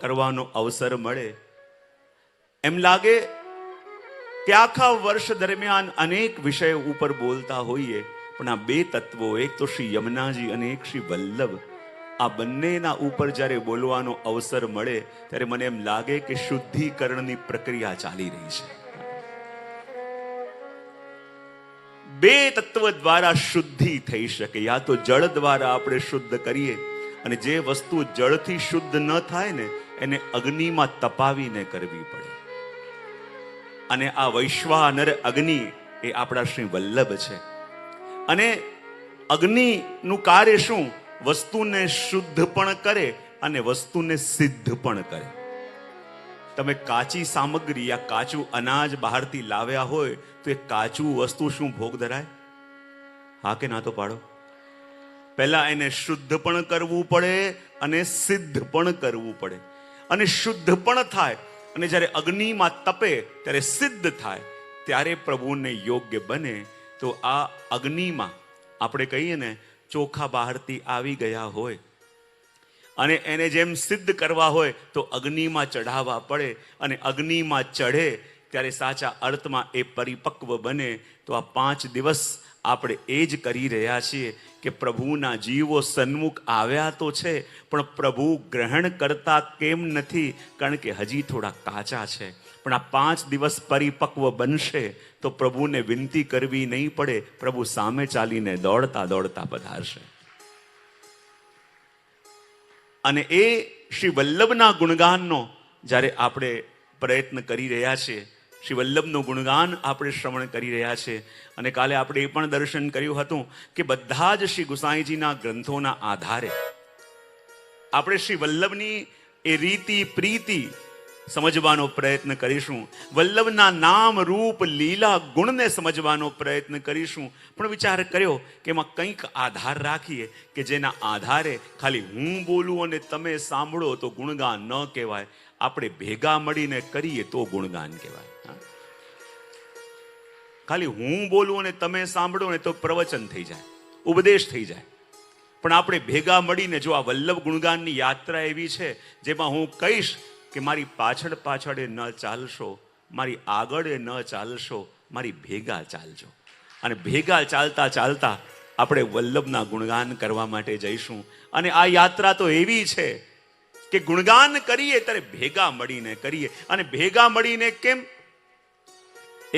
કરવાનો અવસર મળે, એમ લાગે કે આખા વર્ષ દરમિયાન અનેક વિષયો ઉપર બોલતા હોઈએ, પણ આ બે તત્વો, એક તો શ્રી યમુનાજી અને એક શ્રી વલ્લભ, આ બંનેના ઉપર જ્યારે બોલવાનો અવસર મળે ત્યારે મને એમ લાગે કે શુદ્ધિકરણની પ્રક્રિયા ચાલી રહી છે. બે તત્વ દ્વારા શુદ્ધિ થઈ શકે. યા તો જળ દ્વારા આપણે શુદ્ધ કરીએ, અને જે વસ્તુ જળથી શુદ્ધ ન થાય ને એને અગ્નિમાં તપાવીને કરવી પડે. અને આ વૈશ્વાનર અગ્નિ એ આપણા શ્રી વલ્લભ છે. અને અગ્નિનું કાર્ય શું? વસ્તુને શુદ્ધ પણ કરે અને વસ્તુને સિદ્ધ પણ કરે. તમે કાચી સામગ્રી યા કાચું અનાજ બહારથી લાવ્યા હોય તો એ કાચું વસ્તુ શું ભોગ ધરાય? હા કે ના તો પાડો. પહેલા એને શુદ્ધ પણ કરવું પડે અને સિદ્ધ પણ કરવું પડે. અને શુદ્ધ પણ થાય અને જ્યારે અગ્નિમાં તપે ત્યારે સિદ્ધ થાય, ત્યારે પ્રભુને યોગ્ય બને. તો આ અગ્નિમાં આપણે કહીએ ને, ચોખા બહારથી આવી ગયા હોય અને એને જેમ સિદ્ધ કરવા હોય તો અગ્નિમાં ચઢાવવા પડે, અને અગ્નિમાં ચઢે ત્યારે સાચા અર્થમાં એ પરિપક્વ બને. તો આ 5 દિવસ આપણે એ જ કરી રહ્યા છીએ કે પ્રભુના જીવો સન્મુખ આવ્યા તો છે, પણ પ્રભુ ગ્રહણ કરતા કેમ નથી? કારણ કે હજી થોડા કાચા છે. પણ આ 5 દિવસ પરિપક્વ બનશે તો પ્રભુને વિનંતી કરવી નહીં પડે, પ્રભુ સામે ચાલીને દોડતા દોડતા પધારશે. અને એ શ્રી વલ્લભના ગુણગાનનો જ્યારે આપણે પ્રયત્ન કરી રહ્યા છીએ, શ્રી વલ્લભનું ગુણગાન આપણે શ્રવણ કરી રહ્યા છીએ. અને કાલે આપણે એ પણ દર્શન કર્યું હતું કે બધા જ શ્રી ગુસાઈજીના ગ્રંથોના આધારે આપણે શ્રી વલ્લભની એ રીતિ પ્રીતિ સમજવાનો પ્રયત્ન કરીશું. વલ્લભના નામ રૂપ લીલા ગુણને સમજવાનો પ્રયત્ન કરીશું. પણ વિચાર કર્યો કે એમાં કંઈક આધાર રાખીએ કે જેના આધારે ખાલી હું બોલું અને તમે સાંભળો તો ગુણગાન ન કહેવાય, આપણે ભેગા મળીને કરીએ તો ગુણગાન કહેવાય. ખાલી હું બોલું અને તમે સાંભળો ને તો પ્રવચન થઈ જાય, ઉપદેશ થઈ જાય. પણ આપણે ભેગા મળીને જો આ વલ્લભ ગુણગાનની યાત્રા એવી છે જેમાં હું કહીશ કે મારી પાછળ પાછળ ન ચાલશો, મારી આગળ ન ચાલશો, મારી ભેગા ચાલજો. અને ભેગા ચાલતા ચાલતા આપણે વલ્લભના ગુણગાન કરવા માટે જઈશું. અને આ યાત્રા તો એવી છે કે ગુણગાન કરીએ ત્યારે ભેગા મળીને કરીએ. અને ભેગા મળીને કેમ?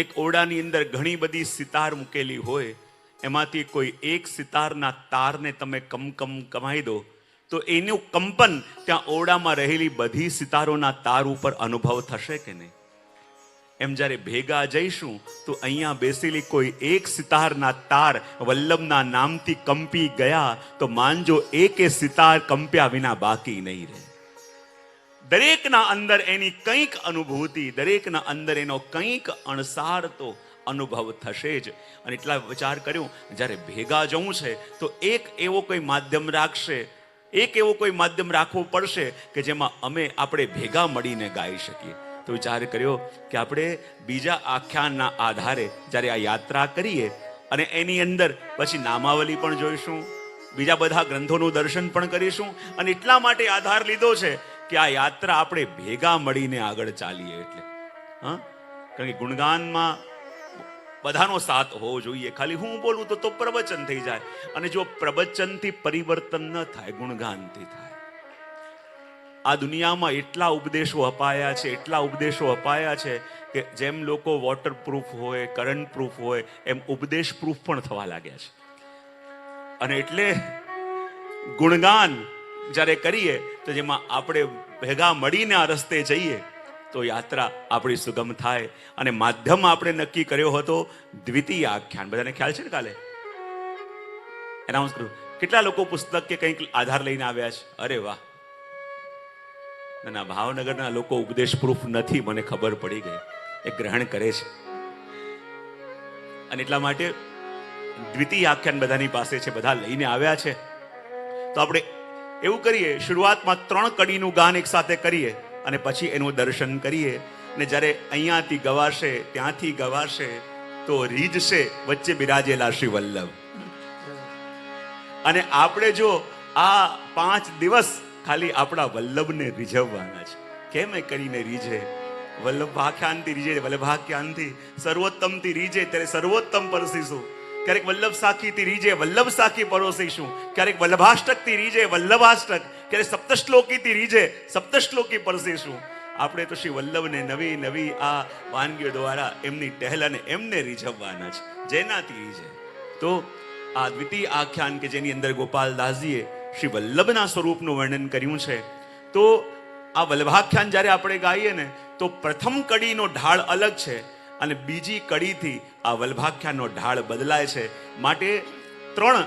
એક ઓરડાની અંદર ઘણી બધી સિતાર મૂકેલી હોય, એમાંથી કોઈ એક સિતારના તારને તમે કમાઈ દો તો એનું કંપન ત્યાં ઓરડામાં રહેલી બધી સિતારોના તાર ઉપર અનુભવ થશે કે નહીં? એમ જ્યારે ભેગા જઈશું તો અહીંયા બેસેલી કોઈ એક સિતારના તાર વલ્લભના નામથી કંપી ગયા તો માનજો એકે સિતાર કંપ્યા વિના બાકી નહીં રહે. દરેકના અંદર એની કંઈક અનુભૂતિ, દરેકના અંદર એનો કંઈક અણસાર તો અનુભવ થશે જ. અને એટલા વિચાર કર્યો, જ્યારે ભેગા જવું છે તો એક એવો કોઈ માધ્યમ રાખશે, એક એવો કોઈ માધ્યમ રાખવો પડશે કે જેમાં આપણે ભેગા મળીને ગાઈ શકીએ. તો વિચાર કર્યો કે આપણે બીજા આખ્યાનના આધારે જ્યારે આ યાત્રા કરીએ અને એની અંદર પછી નામાવલી પણ જોઈશું, બીજા બધા ગ્રંથોનું દર્શન પણ કરીશું. અને એટલા માટે આધાર લીધો છે કે આ યાત્રા આપણે ભેગા મળીને આગળ ચાલીએ. એટલે કારણ કે ગુણગાનમાં બધાનો સાથ હોવો જોઈએ. ખાલી હું બોલું તો પ્રવચન થઈ જાય. અને જો પ્રવચનથી પરિવર્તન ન થાય, ગુણગાનથી થાય. આ દુનિયામાં એટલા ઉપદેશો અપાયા છે, એટલા ઉપદેશો અપાયા છે કે જેમ લોકો વોટરપ્રૂફ હોય, કરંટ પ્રૂફ હોય, એમ ઉપદેશ પ્રૂફ પણ થવા લાગ્યા છે. અને એટલે ગુણગાન જ્યારે કરીએ તો જેમાં આપણે ભેગા મળીને આ રસ્તે જઈએ તો યાત્રા આપણી સુગમ થાય. અને માધ્યમ આપણે નક્કી કર્યો હતો દ્વિતીય આખ્યાન. બધાને ખ્યાલ છે ને? કાલે એનાઉન્સ કર્યું. કેટલા લોકો પુસ્તક કે કંઈક આધાર લઈને આવ્યા છે? અરે વાહ! ના, ભાવનગરના લોકો ઉપદેશ પ્રૂફ નથી, મને ખબર પડી ગઈ. એ ગ્રહણ કરે છે. અને એટલા માટે દ્વિતીય આખ્યાન બધાની પાસે છે, બધા લઈને આવ્યા છે. તો આપણે એવું કરીએ, શરૂઆતમાં 3 કડીનું ગાન એક સાથે કરીએ અને પછી એનું દર્શન કરીએ. ને જ્યારે અહીંયાથી ગવાશે, ત્યાંથી ગવાશે તો રીજશે વચ્ચે બિરાજેલા શ્રી વલ્લભ. અને આપણે જો આ 5 દિવસ ખાલી આપણા વલ્લભને રીઝવવાના છે. કેમ એ કરીને રીઝે? વલ્લભાખ્યાનથી રીઝે, વલ્લભાખ્યાનથી સર્વોત્તમથી રીઝે ત્યારે સર્વોત્તમ પરસીશું. ક્યારેક વલ્લભ સાખીથી રીઝે, વલ્લભ સાખી પરોસીશું. ક્યારેક વલ્લભાષ્ટકથી રીઝે, વલ્લભાષ્ટક. ક્યારેક સપ્તશ્લોકીથી રીઝે, સપ્તશ્લોકી પરસીશું. આપણે તો શ્રી વલ્લભને નવી નવી આ વાનગીઓ દ્વારા એમની ટહેલાને એમને રીઝવવાના છે, જેનાથી રીઝે. તો આ દ્વિતીય આખ્યાન કે જેની અંદર ગોપાલદાસજીએ શ્રી વલ્લભના સ્વરૂપનું વર્ણન કર્યું છે. તો આ વલ્લભાખ્યાન જ્યારે આપણે ગાઈએ ને તો પ્રથમ કડીનો ઢાળ અલગ છે અને બીજી કડીથી આ વલ્લભાખ્યાનનો ઢાળ બદલાય છે. માટે 3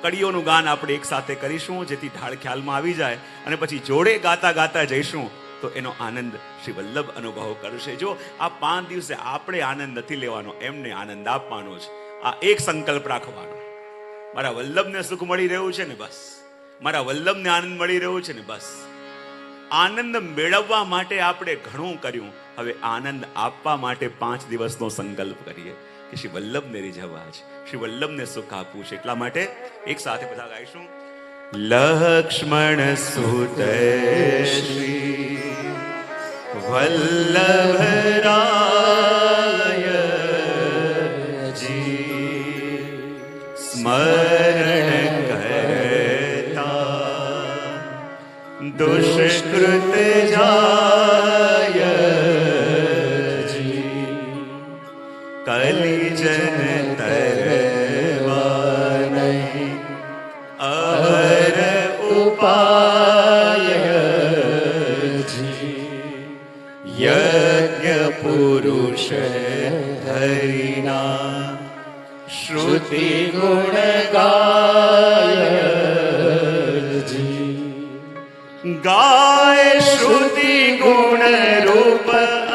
કડીઓનું ગાન આપણે એક સાથે કરીશું, જેથી ઢાળ ખ્યાલમાં આવી જાય અને પછી જોડે ગાતા ગાતા જઈશું તો એનો આનંદ શ્રી વલ્લભ અનુભવ કરશે. જો આ 5 દિવસે આપણે આનંદ નથી લેવાનો, એમને આનંદ આપવાનો છે. આ એક સંકલ્પ રાખવાનો, મારા વલ્લભને સુખ મળી રહ્યું છે ને બસ, મારા વલ્લભને આનંદ મળી રહ્યો છે ને બસ. આનંદ મેળવવા માટે આપણે ઘણું કર્યું, હવે આનંદ આપવા માટે 5 દિવસનો સંકલ્પ કરીએ કે શ્રી વલ્લભને રીઝવવા છે, શ્રી વલ્લભને સુખ આપવું છે. એટલા માટે એક સાથે બધા ગાઈશું. લક્ષ્મણ સુત શ્રી વલ્લભરાય જી સ્મરણ કરતા દુષ્કૃત જાય જી કલિજન તરવા નહીં અવર ઉપાય જી યજ્ઞ પુરુષ હરિના શ્રુતિ ગુણ ગાય જી ગાય શ્રુતિ ગુણ રૂપ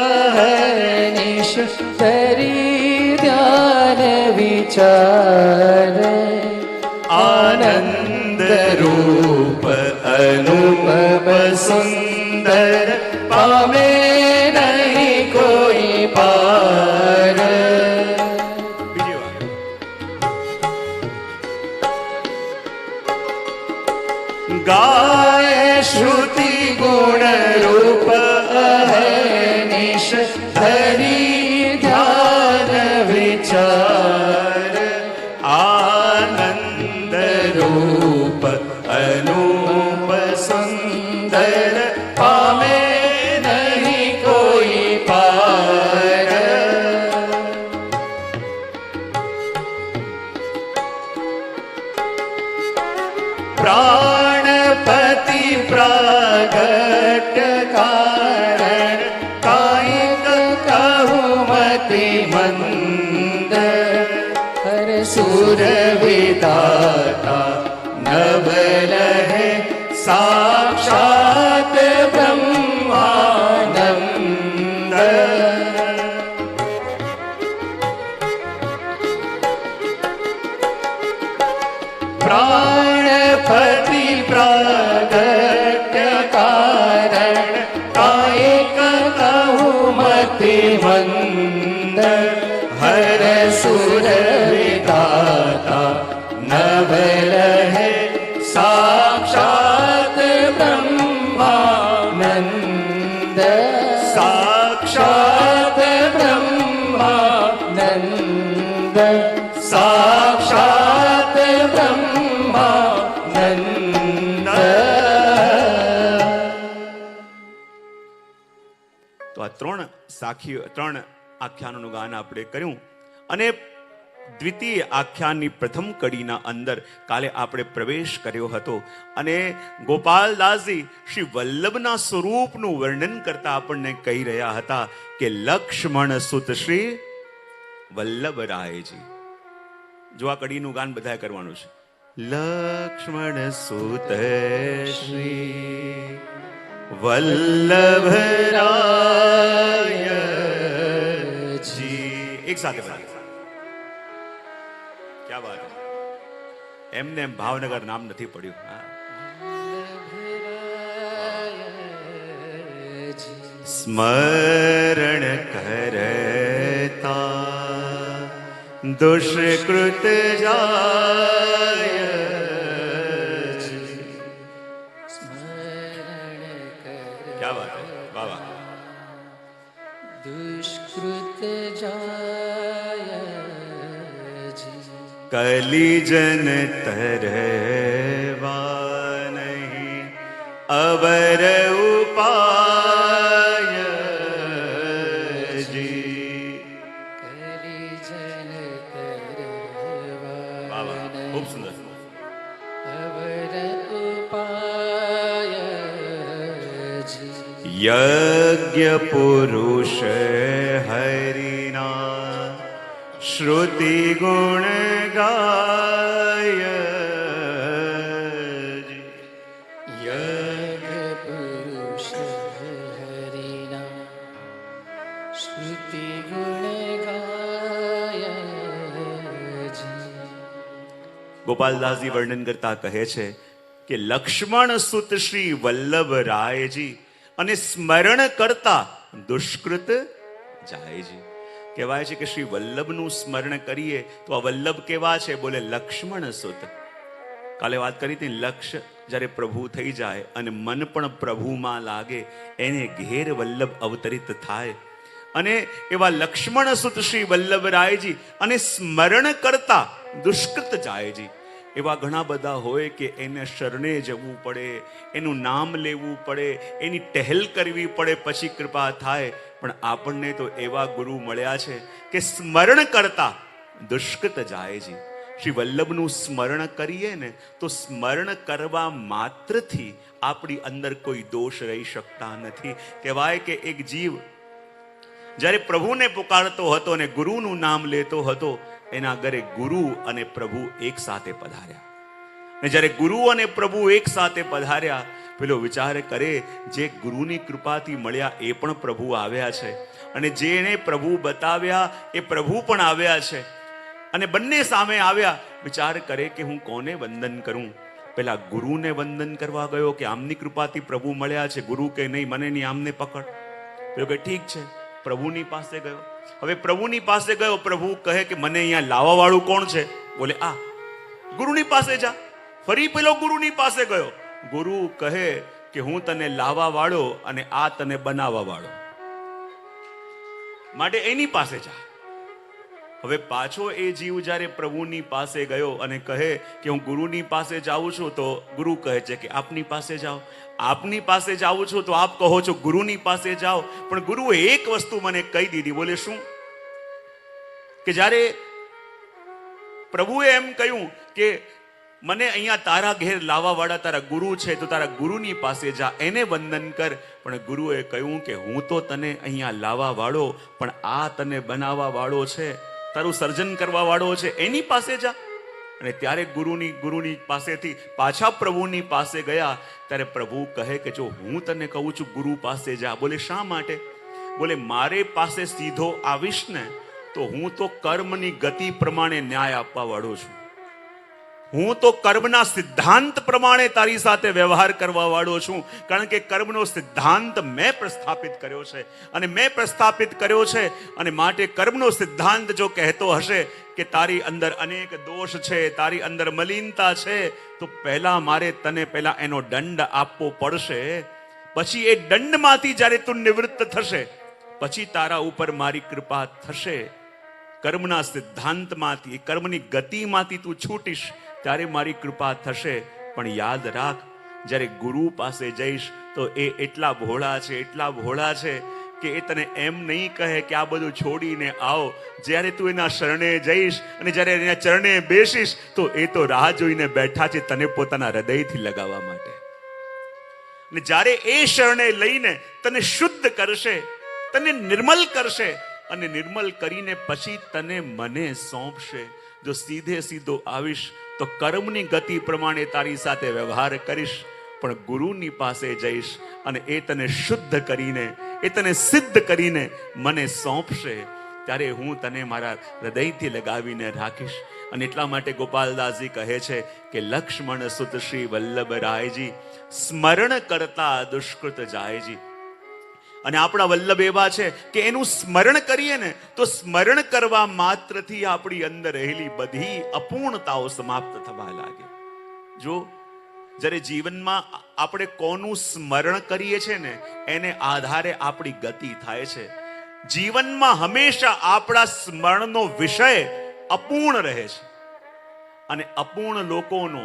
અહર્નિશ તરી ધ્યાન વિચાર આનંદ રૂપ અનુપમ સુંદર પામે નહીં કોઈ પાર. બીજી વાર. ગાય શ્રુતિ ગુણ રૂપ અહર્નિશ તરી ધ્યાન વિચાર આનંદ રૂપ અનુપ સુંદર પામે નહીં કોઈ પાર. પ્રાણપતિ પ્રાગટ કારણ કાયક કહું મતિ મંદ હર સુર વિદાતા નવલ હે સાક્ષાત બ્રહ્માનંદ. પ્રાણપતિ પ્રાગટ કારણ કાયક કહું મતિ મંદ હર સુર વિદાતા નવલ હે સાક્ષાત બ્રહ્માનંદ. સાક્ષાત બ્રહ્માનંદ સાક્ષાત બ્રહ્માનંદ. તો આ 3 આખ્યાનોનું ગાન આપણે કર્યું અને દ્વિતીય આખ્યાનની પ્રથમ કડીના અંદર કાલે આપણે પ્રવેશ કર્યો હતો અને ગોપાલદાસજી શ્રી વલ્લભના સ્વરૂપનું વર્ણન કરતા આપણને કહી રહ્યા હતા કે લક્ષ્મણ સુત શ્રી વલ્લભરાયજી. જો આ કડીનું ગાન બધાએ કરવાનું છે. લક્ષ્મણ સુત શ્રી વલ્લભરાય જી. એક સાથે બધા. ક્યા વાત છે. એમને એમ ભાવનગર નામ નથી પડ્યું. સ્મરણ કરતા દુષ્કૃત જાય ક્યા વાત હે, વાહ વાહ. દુષ્કૃત જાય કલિજન તરવા નહીં અવર ઉપાય જી. કલિજન વાહ વાહ, ખૂબ સુંદર. અવર ઉપાય યજ્ઞ પુરુષ હરિના શ્રુતિ ગુણ ગાય યજ્ઞ પુરુષ હરિના શ્રુતિ ગુણ ગાય ગોપાલદાસજી વર્ણન કરતા કહે છે કે લક્ષ્મણ સુત શ્રી વલ્લભરાયજી અને સ્મરણ કરતા દુષ્કૃત જાયજી. કહેવાય છે કે શ્રી વલ્લભનું સ્મરણ કરીએ તો આ વલ્લભ કેવા છે? બોલે લક્ષ્મણ સુત. કાલે વાત કરી હતી, લક્ષ્ય જ્યારે પ્રભુ થઈ જાય અને મન પણ પ્રભુમાં લાગે એને ઘેર વલ્લભ અવતરિત થાય. અને એવા લક્ષ્મણ સુત શ્રી વલ્લભરાયજી અને સ્મરણ કરતા દુષ્કૃત જાયજી. એવા ઘણા બધા હોય કે એને શરણે જવું પડે, એનું નામ લેવું પડે, એની ટહેલ કરવી પડે પછી કૃપા થાય. પણ આપણને તો એવા ગુરુ મળ્યા છે કે સ્મરણ કરતા દુષ્કૃત જાયજી. શ્રી વલ્લભનું સ્મરણ કરીએ ને તો સ્મરણ કરવા માત્રથી આપણી અંદર કોઈ દોષ રહી શકતા નથી. કહેવાય કે એક જીવ જ્યારે પ્રભુને પુકારતો હતો અને ગુરુનું નામ લેતો હતો, એના ઘરે ગુરુ અને પ્રભુ એક સાથે પધાર્યા. અને જ્યારે ગુરુ અને પ્રભુ એક સાથે પધાર્યા, પેલો વિચાર કરે જે ગુરુની કૃપાથી મળ્યા એ પણ પ્રભુ આવ્યા છે, અને જેને પ્રભુ બતાવ્યા એ પ્રભુ પણ આવ્યા છે, અને બંને સામે આવ્યા. વિચાર કરે કે હું કોને વંદન કરું? પેલા ગુરુને વંદન કરવા ગયો કે આમની કૃપાથી પ્રભુ મળ્યા છે. ગુરુ કે નહીં, મને નહીં, આમને પકડ. પેલો કે ઠીક છે, પ્રભુની પાસે ગયો. હવે પ્રભુની પાસે ગયો, પ્રભુ કહે કે મને અહીંયા લાવવા વાળું કોણ છે? બોલે આ. ગુરુની પાસે જા. ફરી પેલો ગુરુની પાસે ગયો. ગુરુ કહે કે હું તને લાવવા વાળો અને આ તને બનાવવા વાળો, માટે એની પાસે જા. હવે પાછો એ જીવ જ્યારે પ્રભુની પાસે ગયો અને કહે કે હું ગુરુની પાસે જાઉં છું, તો ગુરુ કહે છે કે આપની પાસે જાઓ. આપની પાસે જાઉં છું તો આપ કહો છો ગુરુની પાસે જાઓ. પણ ગુરુએ એક વસ્તુ મને કહી દીધી. બોલે શું? કે જ્યારે પ્રભુએ એમ કહ્યું કે મને અહીંયા તારા ઘેર લાવવા વાળા તારા ગુરુ છે, તો તારા ગુરુની પાસે જા, એને વંદન કર. પણ ગુરુએ કહ્યું કે હું તો તને અહીંયા લાવવા વાળો, પણ આ તને બનાવવા વાળો છે, તારું સર્જન કરવા વાળો છે, એની પાસે જા. અને ત્યારે ગુરુની પાસેથી પાછા પ્રભુની પાસે ગયા. ત્યારે પ્રભુ કહે કે જો હું તને કહું છું ગુરુ પાસે જા. બોલે શા માટે? બોલે મારે પાસે સીધો આવીશ ને તો હું તો કર્મની ગતિ પ્રમાણે ન્યાય આપવા વાળો છું. હું તો કર્મના સિદ્ધાંત પ્રમાણે તારી સાથે વ્યવહાર કરવા વાળો છું. કારણ કે કર્મનો સિદ્ધાંત મેં પ્રસ્થાપિત કર્યો છે, અને મેં પ્રસ્થાપિત કર્યો છે, અને માટે કર્મનો સિદ્ધાંત જો કહેતો હશે કે તારી અંદર અનેક દોષ છે, તારી અંદર મલિનતા છે, તો પહેલા મારે તને પહેલા એનો દંડ આપવો પડશે. પછી એ દંડમાંથી જ્યારે તું નિવૃત્ત થશે, પછી તારા ઉપર મારી કૃપા થશે. કર્મના સિદ્ધાંતમાંથી, કર્મની ગતિમાંથી તું છૂટીશ ત્યારે મારી કૃપા થશે. પણ યાદ રાખ, જ્યારે ગુરુ પાસે જઈશ તો એ એટલા ભોળા છે, એટલા ભોળા છે કે એ તને એમ નહીં કહે કે આ બધું છોડીને આવો. જ્યારે તું એના શરણે જઈશ અને જ્યારે એના ચરણે બેસીશ તો એ તો રાહ જોઈને બેઠા છે તને પોતાના હૃદયથી લગાવવા માટે. અને જ્યારે એ શરણે લઈને તને શુદ્ધ કરશે, તને નિર્મલ કરશે, અને નિર્મલ કરીને પછી તને મને સોંપશે. જો સીધો આવીશ તો કર્મની ગતિ પ્રમાણે તારી સાથે વ્યવહાર કરીશ, પણ ગુરુની પાસે જઈશ અને એ તને શુદ્ધ કરીને, એ તને સિદ્ધ કરીને મને સોંપશે, ત્યારે હું તને મારા હૃદયથી લગાવીને રાખીશ. અને એટલા માટે ગોપાલદાસજી કહે છે કે લક્ષ્મણ સુત શ્રી વલ્લભરાયજી સ્મરણ કરતા દુષ્કૃત જાયજી. અને આપણા વલ્લભ એવા છે કે એનું સ્મરણ કરીએ ને તો સ્મરણ કરવા માત્રથી આપણી અંદર રહેલી બધી અપૂર્ણતાઓ સમાપ્ત થવા લાગે. જો જ્યારે જીવનમાં આપણે કોનું સ્મરણ કરીએ છીએ ને એને આધારે આપણી ગતિ થાય છે. જીવનમાં હંમેશા આપણા સ્મરણનો વિષય અપૂર્ણ રહે છે, અને અપૂર્ણ લોકોનો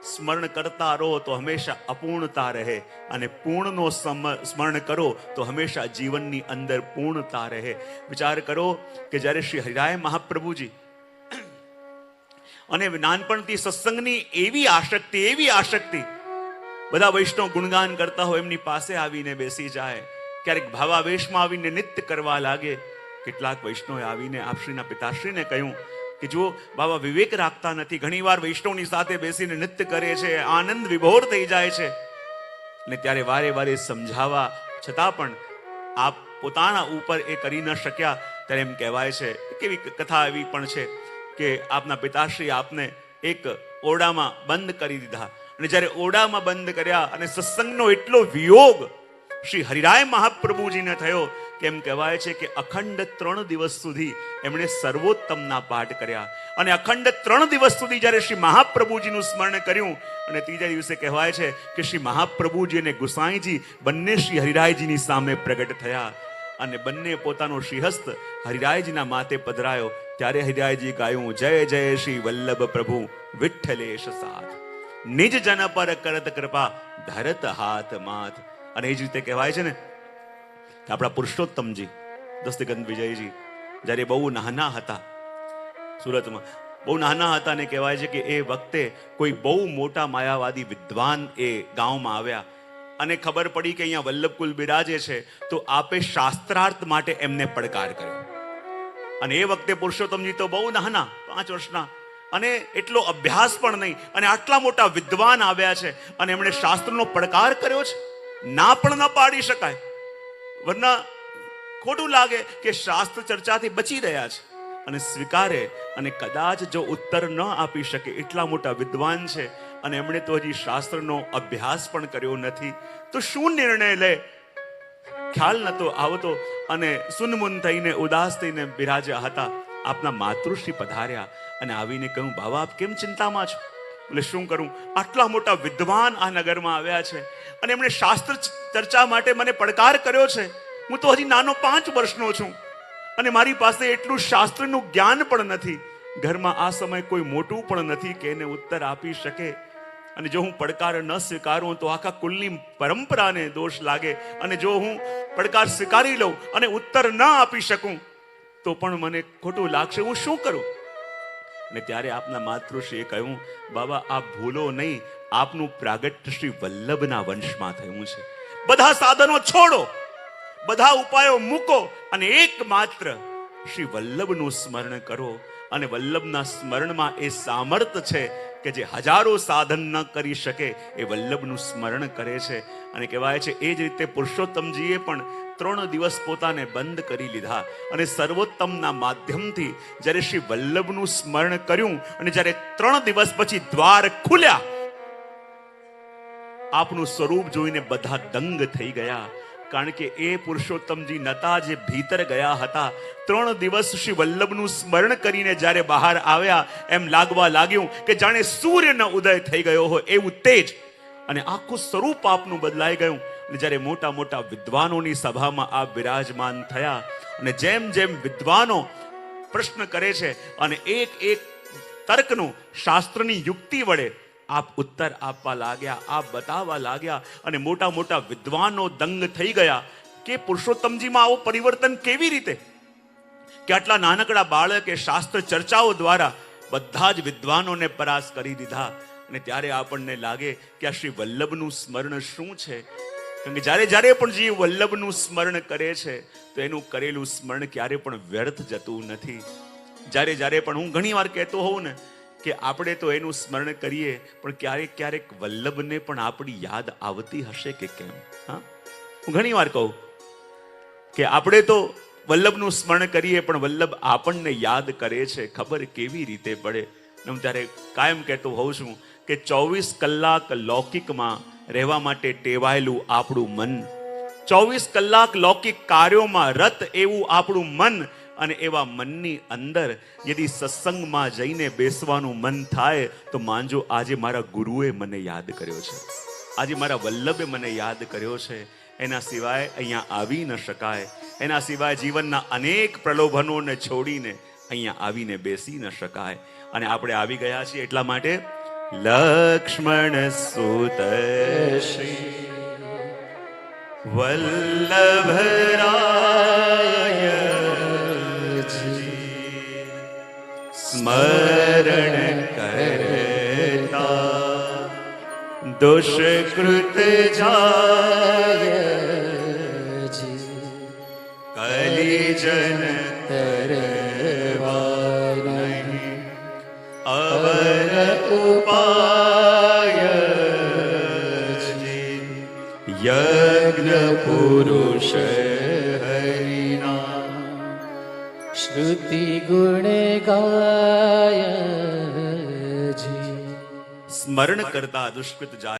સ્મરણ કરતા રહો તો હંમેશા અપૂર્ણતા રહે, અને પૂર્ણનો સ્મરણ કરો તો હંમેશા જીવનની અંદર પૂર્ણતા રહે. વિચાર કરો કે જ્યારે શ્રી હરિરાય મહાપ્રભુજી અને નાનપણથી સત્સંગની એવી આશક્તિ, બધા વૈષ્ણવ ગુણગાન કરતા હોય એમની પાસે આવીને બેસી જાય, ક્યારેક ભાવાવેશમાં આવીને નૃત્ય કરવા લાગે. કેટલાક વૈષ્ણવે આવીને આપશ્રીના પિતાશ્રીને કહ્યું કે જો બાબા વિવેક રાખતા નથી, ઘણીવાર વૈષ્ણવની સાથે બેસીને નૃત્ય કરે છે, આનંદ વિભોર થઈ જાય છે. અને ત્યારે વારે વારે સમજાવવા છતાં પણ આપ પોતાના ઉપર એ કરી ન શક્યા. ત્યારે એમ કહેવાય છે, કેવી કથા એવી પણ છે કે આપના પિતાશ્રી આપને એક ઓરડામાં બંધ કરી દીધા, અને જ્યારે ઓરડામાં બંધ કર્યા અને સત્સંગનો એટલો વિયોગ શ્રી હરિરાય મહાપ્રભુજીને થયો કે એમ કહેવાય છે કે અખંડ 3 દિવસ સુધી એમણે સર્વોત્તમના પાઠ કર્યા. અને અખંડ 3 દિવસ સુધી જ્યારે શ્રી મહાપ્રભુજીનું સ્મરણ કર્યું, અને ત્રીજા દિવસે કહેવાય છે કે શ્રી મહાપ્રભુજી અને ગુસાઈજી બંને શ્રી હરિરાયજીની સામે પ્રગટ થયા, અને બંને પોતાનો શ્રીહસ્ત હરિરાયજીના માથે પધરાયો. ત્યારે હરિરાયજી ગાયું, જય જય શ્રી વલ્લભ પ્રભુ વિઠ્ઠલેશ સાથ, નિજ જન પર કરત કૃપા ધરત હાથ માથ. અને એ જ રીતે કહેવાય છે ને કે આપણા પુરુષોત્તમજી દસ્તગંધ વિજયજી જ્યારે બહુ નાના હતા, સુરતમાં બહુ નાના હતા, અને કહેવાય છે કે એ વખતે કોઈ બહુ મોટા માયાવાદી વિદ્વાન એ ગામમાં આવ્યા, અને ખબર પડી કે અહીંયા વલ્લભકુલ બિરાજે છે, તો આપે શાસ્ત્રાર્થ માટે એમને પડકાર કર્યો. અને એ વખતે પુરુષોત્તમજી તો બહુ નાના, 5 વર્ષના, અને એટલો અભ્યાસ પણ નહીં, અને આટલા મોટા વિદ્વાન આવ્યા છે, અને એમણે શાસ્ત્રનો પડકાર કર્યો છે. ના પણ ન પાડી શકાય, વરના ખોટું લાગે કે શાસ્ત્ર ચર્ચાથી બચી રહ્યા છે, અને સ્વીકારે, અને કદાચ જો ઉત્તર ન આપી શકે એટલા મોટા વિદ્વાન છે, અને એમણે તો હજી શાસ્ત્રનો અભ્યાસ પણ કર્યો નથી, તો શું નિર્ણય લે? ખ્યાલ નતો આવતો, અને સુનમુન થઈને ઉદાસ થઈને બિરાજ્યા હતા. આપના માતૃશ્રી પધાર્યા અને આવીને કહ્યું, બાબા આપ કેમ ચિંતામાં છો? એટલે શું કરું, આટલા મોટા વિદ્વાન આ નગરમાં આવ્યા છે, અને એમણે શાસ્ત્ર ચર્ચા માટે મને પડકાર કર્યો છે. હું તો હજી નાનો 5 વર્ષનો છું, અને મારી પાસે એટલું શાસ્ત્રનું જ્ઞાન પણ નથી. ઘરમાં આ સમય કોઈ મોટું પણ નથી કે એને ઉત્તર આપી શકે, અને જો હું પડકાર ન સ્વીકારું તો આખા કુલની પરંપરાને દોષ લાગે, અને જો હું પડકાર સ્વીકારી લઉં અને ઉત્તર ન આપી શકું તો પણ મને ખોટું લાગશે. હું શું કરું? અને ત્યારે આપના માતૃશ્રીએ કહ્યું, બાબા આપ ભૂલો નહીં, આપનું પ્રાગટ્ય શ્રી વલ્લભના વંશમાં થયું છે. બધા સાધનો છોડો, બધા ઉપાયો મૂકો, અને એકમાત્ર શ્રી વલ્લભનું સ્મરણ કરો. અને વલ્લભના સ્મરણમાં એ સામર્થ્ય છે કે જે હજારો સાધન ન કરી શકે એ વલ્લભનું સ્મરણ કરે છે. અને કહેવાય છે એ જ રીતે પુરુષોત્તમજીએ પણ 3 દિવસ પોતાને બંધ કરી લીધા, અને સર્વોત્તમના માધ્યમથી જ્યારે શ્રી વલ્લભનું સ્મરણ કર્યું, અને જ્યારે 3 દિવસ પછી દ્વાર ખુલ્યા, આપનું સ્વરૂપ જોઈને બધા દંગ થઈ ગયા. કારણ કે એ પુરુષોત્તમજી નતા જે ભીતર ગયા હતા. 3 દિવસ શ્રી વલ્લભનું સ્મરણ કરીને જ્યારે બહાર આવ્યા, એમ લાગવા લાગ્યું કે જાણે સૂર્યનો ઉદય થઈ ગયો હોય એવું તેજ, અને આખું સ્વરૂપ આપનું બદલાઈ ગયું. અને જ્યારે મોટા મોટા વિદ્વાનોની સભામાં આપ બિરાજમાન થયા, અને જેમ જેમ વિદ્વાનો પ્રશ્ન કરે છે, અને એક એક તર્કનું શાસ્ત્રની યુક્તિ વડે આપ ઉત્તર આપવા લાગ્યા, આપ બતાવવા લાગ્યા, અને મોટા મોટા વિદ્વાનો દંગ થઈ ગયા કે પુરુષોત્તમજીમાં આવું પરિવર્તન કેવી રીતે, કે આટલા નાનકડા બાળકે શાસ્ત્ર ચર્ચાઓ દ્વારા બધા જ વિદ્વાનોને પરાસ્ત કરી દીધા. અને ત્યારે આપણને લાગે કે આ શ્રી વલ્લભનું સ્મરણ શું છે. કારણ કે જ્યારે જ્યારે પણ જીવ વલ્લભનું સ્મરણ કરે છે તો એનું કરેલું સ્મરણ ક્યારે પણ વ્યર્થ જતું નથી. જ્યારે જ્યારે પણ હું ઘણી વાર કહેતો હોઉં ને કે આપણે તો એનું સ્મરણ કરીએ, પણ ક્યારેક ક્યારેક વલ્લભને પણ આપણી યાદ આવતી હશે કે કેમ? હા, હું ઘણી વાર કહું કે આપણે તો વલ્લભનું સ્મરણ કરીએ, પણ વલ્લભ આપણને યાદ કરે છે, ખબર કેવી રીતે પડે? હું ત્યારે કાયમ કહેતો હોઉં છું કે 24 કલાક લૌકિકમાં રહેવા માટે ટેવાયેલું આપણું મન, 24 કલાક લૌકિક કાર્યોમાં રત એવું આપણું મન, અને એવા મનની અંદર યદિ સત્સંગમાં જઈને બેસવાનું મન થાય તો માનજો આજે મારા ગુરુએ મને યાદ કર્યો છે, આજે મારા વલ્લભે મને યાદ કર્યો છે. એના સિવાય અહીંયા આવી ન શકાય, એના સિવાય જીવનના અનેક પ્રલોભનોને છોડીને અહીંયા આવીને બેસી ન શકાય. અને આપણે આવી ગયા છીએ એટલા માટે લક્ષ્મણ સુત શ્રી વલ્લભરાય સ્મરણ કરતા દોષકૃત જાય કલિજન તરવા નહીં અવર ઉપાય યજ્ઞ પુરુષ હરિના શ્રુતિ ગુણ ગાય જી. સ્મરણ કરતા દુષ્કૃત જાય